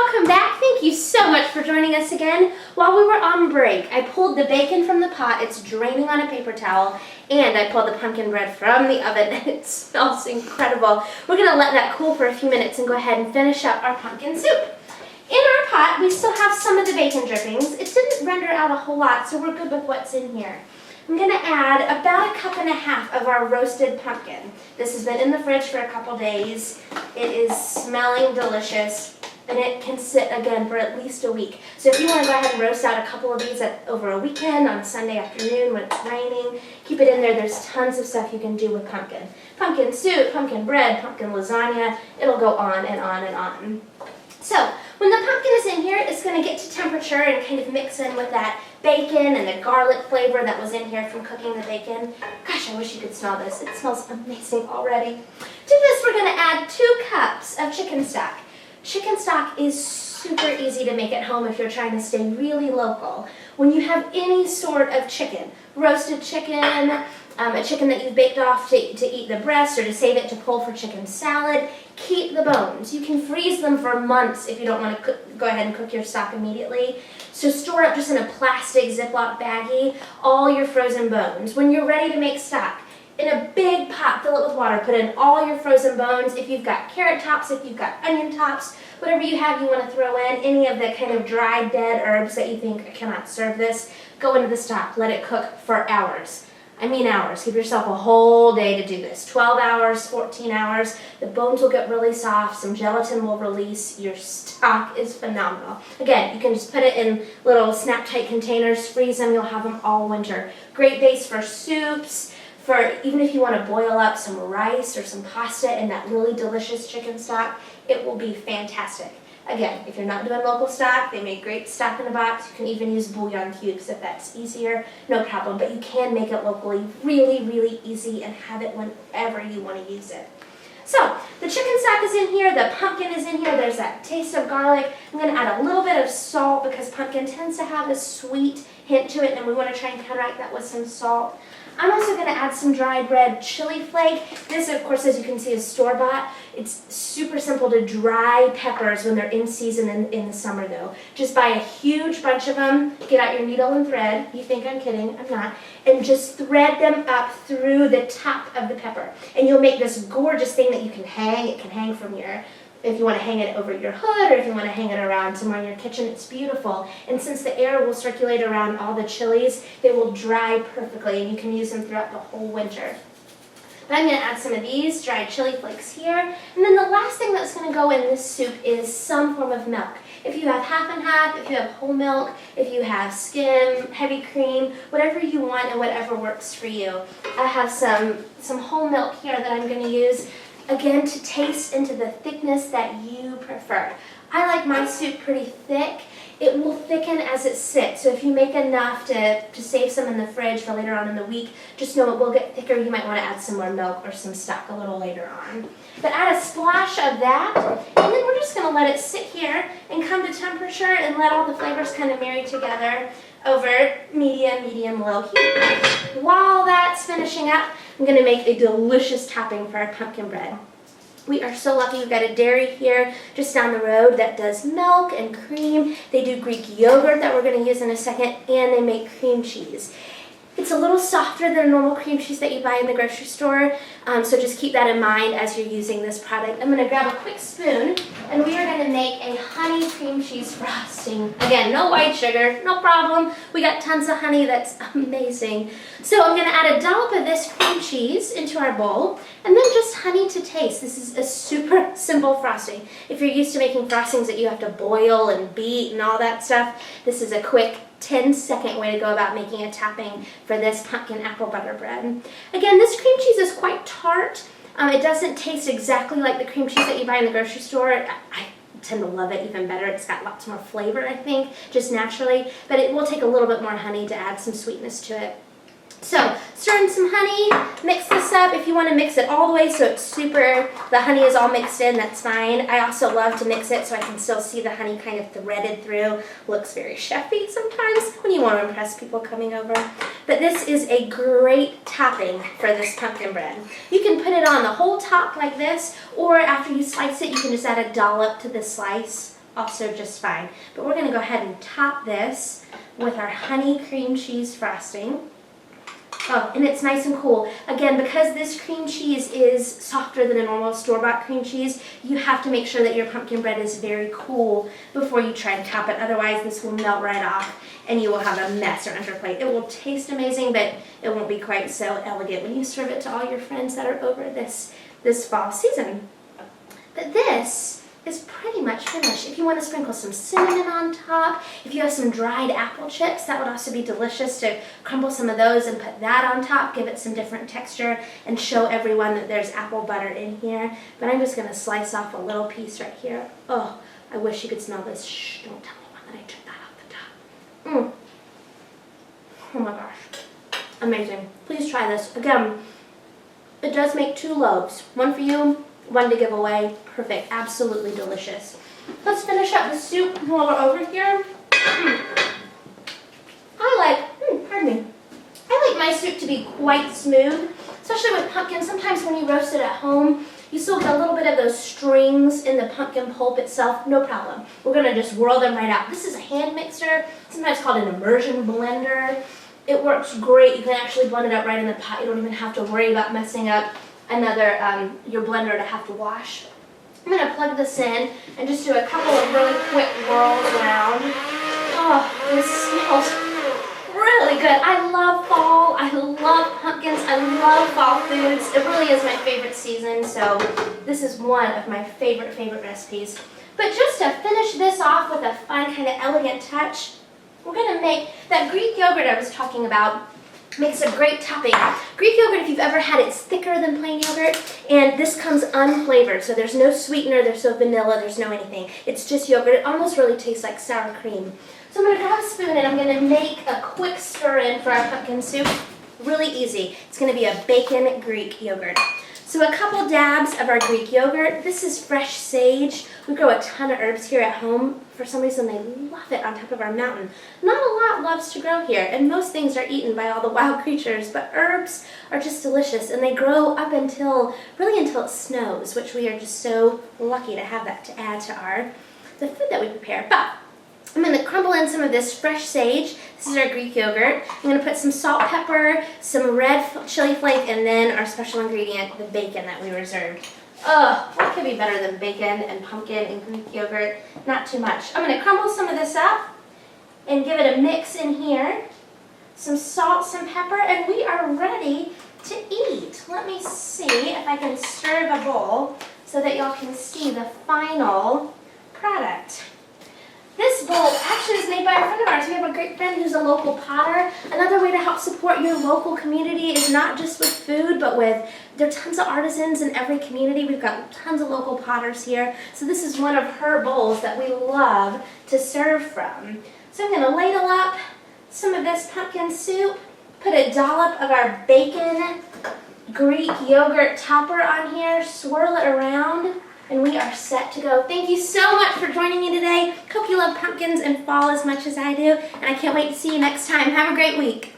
welcome back. Thank you so much for joining us again. While we were on break, I pulled the bacon from the pot. It's draining on a paper towel, and I pulled the pumpkin bread from the oven, and it smells incredible. We're going to let that cool for a few minutes and go ahead and finish up our pumpkin soup. In our pot, we still have some of the bacon drippings. It didn't render out a whole lot, so we're good with what's in here. I'm going to add about 1.5 cups of our roasted pumpkin. This has been in the fridge for a couple days. It is smelling delicious, and it can sit again for at least a week. So if you want to go ahead and roast out a couple of these over a weekend on Sunday afternoon when it's raining, keep it in there. There's tons of stuff you can do with pumpkin. Pumpkin soup, pumpkin bread, pumpkin lasagna. It'll go on and on and on. So when the pumpkin is in here, it's going to get to temperature and kind of mix in with that bacon and the garlic flavor that was in here from cooking the bacon. Gosh, I wish you could smell this. It smells amazing already. To this, we're going to add 2 cups of chicken stock. Chicken stock is super easy to make at home if you're trying to stay really local. When you have any sort of chicken, roasted chicken, a chicken that you've baked off to eat the breast or to save it to pull for chicken salad, keep the bones. You can freeze them for months if you don't want to go ahead and cook your stock immediately. So store up just in a plastic Ziploc baggie all your frozen bones. When you're ready to make stock, in a big pot, fill it with water, put in all your frozen bones. If you've got carrot tops, if you've got onion tops, whatever you have you want to throw in, any of the kind of dried dead herbs that you think cannot serve this, go into the stock. Let it cook for hours. I mean hours. Give yourself a whole day to do this. 12 hours, 14 hours. The bones will get really soft. Some gelatin will release. Your stock is phenomenal. Again, you can just put it in little snap-tight containers, freeze them. You'll have them all winter. Great base for soups, for even if you want to boil up some rice or some pasta in that really delicious chicken stock. It will be fantastic. Again, if you're not doing local stock, they make great stock in a box. You can even use bouillon cubes if that's easier, no problem. But you can make it locally really, really easy and have it whenever you want to use it. So, the chicken stock is in here, the pumpkin is in here, there's that taste of garlic. I'm going to add a little bit of salt because pumpkin tends to have a sweet hint to it, and we want to try and counteract that with some salt. I'm also going to add some dried red chili flake. This, of course, as you can see, is store-bought. It's super simple to dry peppers when they're in season in the summer, though. Just buy a huge bunch of them, get out your needle and thread. You think I'm kidding, I'm not. And just thread them up through the top of the pepper. And you'll make this gorgeous thing that you can hang. It can hang from if you want to hang it over your hood or if you want to hang it around somewhere in your kitchen, it's beautiful. And since the air will circulate around all the chilies, they will dry perfectly and you can use them throughout the whole winter. But I'm going to add some of these dried chili flakes here. And then the last thing that's going to go in this soup is some form of milk. If you have half and half, if you have whole milk, if you have skim, heavy cream, whatever you want and whatever works for you. I have some whole milk here that I'm going to use, again, to taste into the thickness that you prefer. I like my soup pretty thick. It will thicken as it sits, so if you make enough to save some in the fridge for later on in the week, just know it will get thicker. You might want to add some more milk or some stock a little later on. But add a splash of that, and then we're just going to let it sit here and come to temperature and let all the flavors kind of marry together over medium-low heat. While that's finishing up, I'm going to make a delicious topping for our pumpkin bread. We are so lucky we've got a dairy here just down the road that does milk and cream. They do Greek yogurt that we're going to use in a second, and they make cream cheese. It's a little softer than normal cream cheese that you buy in the grocery store, so just keep that in mind as you're using this product. I'm going to grab a quick spoon, and we are going to make a honey cream cheese frosting. Again, no white sugar, no problem. We got tons of honey, that's amazing. So I'm going to add a dollop of this cream cheese into our bowl, and then just honey to taste. This is a super simple frosting. If you're used to making frostings that you have to boil and beat and all that stuff, this is a quick 10-second way to go about making a topping for this pumpkin apple butter bread. Again, this cream cheese is quite tart. It doesn't taste exactly like the cream cheese that you buy in the grocery store. I tend to love it even better. It's got lots more flavor, I think, just naturally, but it will take a little bit more honey to add some sweetness to it. So, stir in some honey, mix this up. If you want to mix it all the way so it's the honey is all mixed in, that's fine. I also love to mix it so I can still see the honey kind of threaded through. Looks very chefy sometimes when you want to impress people coming over. But this is a great topping for this pumpkin bread. You can put it on the whole top like this, or after you slice it, you can just add a dollop to the slice. also just fine. But we're going to go ahead and top this with our honey cream cheese frosting. Oh, and it's nice and cool. Again, because this cream cheese is softer than a normal store-bought cream cheese, you have to make sure that your pumpkin bread is very cool before you try and top it. Otherwise, this will melt right off and you will have a mess or underplate. It will taste amazing, but it won't be quite so elegant when you serve it to all your friends that are over this fall season. But this is pretty much finished. If you want to sprinkle some cinnamon on top, if you have some dried apple chips, that would also be delicious to crumble some of those and put that on top, give it some different texture, and show everyone that there's apple butter in here. But I'm just going to slice off a little piece right here. Oh, I wish you could smell this. Shh, don't tell anyone that I took that off the top. Oh my gosh. Amazing. Please try this. Again, it does make 2 loaves. One for you, one to give away. Perfect. Absolutely delicious. Let's finish up the soup while we're over here. Pardon me. I like my soup to be quite smooth, especially with pumpkin. Sometimes when you roast it at home, you still get a little bit of those strings in the pumpkin pulp itself. No problem. We're going to just whirl them right out. This is a hand mixer, sometimes called an immersion blender. It works great. You can actually blend it up right in the pot. You don't even have to worry about messing up your blender to have to wash. I'm going to plug this in and just do a couple of really quick whirls around. Oh, this smells really good. I love fall. I love pumpkins. I love fall foods. It really is my favorite season, so this is one of my favorite recipes. But just to finish this off with a fun kind of elegant touch, we're going to make that Greek yogurt I was talking about. Makes a great topping. Greek yogurt, if you've ever had it, it's thicker than plain yogurt, and this comes unflavored, so there's no sweetener, there's no vanilla, there's no anything. It's just yogurt. It almost really tastes like sour cream. So I'm going to grab a spoon and I'm going to make a quick stir-in for our pumpkin soup. Really easy. It's going to be a bacon Greek yogurt. So a couple dabs of our Greek yogurt. This is fresh sage. We grow a ton of herbs here at home. For some reason, they love it on top of our mountain. Not a lot loves to grow here, and most things are eaten by all the wild creatures, but herbs are just delicious, and they grow up until it snows, which we are just so lucky to have that to add to the food that we prepare. But I'm going to crumble in some of this fresh sage. This is our Greek yogurt. I'm going to put some salt, pepper, some red chili flake, and then our special ingredient, the bacon that we reserved. Oh, what could be better than bacon and pumpkin and Greek yogurt? Not too much. I'm going to crumble some of this up and give it a mix in here. Some salt, some pepper, and we are ready to eat. Let me see if I can serve a bowl so that y'all can see the final product. This bowl actually is made by a friend of ours. We have a great friend who's a local potter. Another way to help support your local community is not just with food, but there are tons of artisans in every community. We've got tons of local potters here. So this is one of her bowls that we love to serve from. So I'm going to ladle up some of this pumpkin soup, put a dollop of our bacon Greek yogurt topper on here, swirl it around, and we are set to go. Thank you so much for joining me today. Hope you love pumpkins and fall as much as I do, and I can't wait to see you next time. Have a great week.